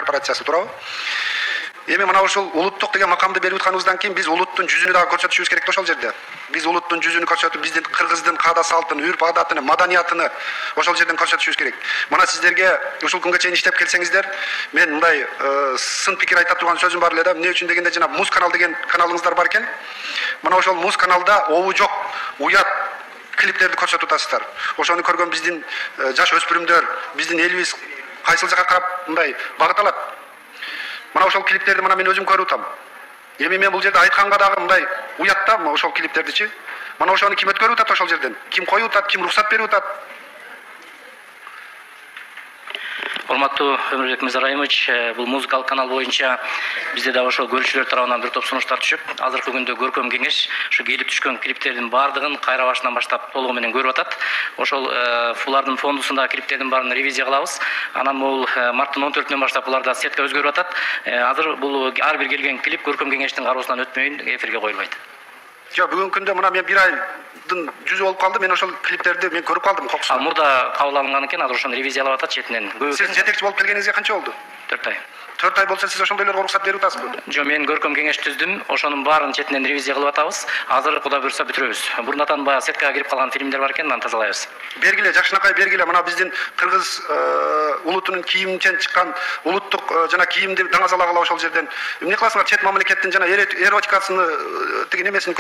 корпорациясы, туурабы? Эми мына ошол улуттук деген макамды берип атканыбыздан кийин биз улуттун жүзүнү дагы көрсөтүшүбүз керек да ошол жерде. Биз улуттун жүзүнү көрсөтүп, биздин кыргыздын каада салтын, үрп адатын, маданиятын ошол жерден көрсөтүшүбүз керек. Мына сиздерге ушул күнгө чейин иштеп келсеңиздер, мен мындай сын пикир айта турган сөзүм бар эле да. Эмне үчүн дегенде жана Муз канал деген каналыңыздар бар экен. Мына ошол Муз каналда обу жок, уят клиптерди көрсөтүп атасыздар. Ошону көргөн биздин жаш өспүрүмдөр, биздин элибиз кайсыл жака карап мындай багыт алат. Мына ошол клиптерди мына мен өзүм көрүп атам. Эми мен бул жерде айтканга дагы мындай уят да, ошол клиптердичи. Мына ошону ким өткөрүп атат ошол жерден? Ким коюп атат, ким уруксат берип атат? Урматтуу Өмүрбек Мырзарайымович, бул музыкалык канал боюнча бизде да ошол көрүүчүлөр тарабынан бир топ сунуштар түшүп, азыркы күндө көркөм кеңеш ушу келип түшкөн клиптердин баардыгын кайра башынан баштап толугу менен көрүп атат. Ошол булардын фондусунда клиптердин баарын ревизия кылабыз. Анан бул марттын 14-нөн баштап буларда сетка өзгөрүп атат. Азыр бул ар бир келген клип көркөм кеңештин кароосунан өтмөйүн эфирге коюлбайт. Жок, бүгүнкү күндө мына мен 1 айдын жүзү болуп калды. Мен ошол клиптерди мен көрүп калдым кокусун. Ал мурда кабыл алынган экен, азыр ошону ревизиялап атат четинен. Сиз жетекчи болуп келгениңизге канча болду? 4 ай. 4 ай болсо сиз ошондойлорго уруксат берип атасызбы? Жок, мен көркөм кеңеш түздүм. Ошонун баарын четинен ревизия кылып атабыз. Азыр Кудай буйрса бүтүрөбүз. Бурунатан баягы сеткага кирип калган фильмдер бар экен, аны тазалайбыз. Бергиле, жакшынакай бергиле. Мына биздин кыргыз улутунун кийиминен чыккан улуттук жана кийимди даңазалагыла ошол жерден. Эмне кыласыңар, чет мамлекеттин жана эротикасын тиги немесин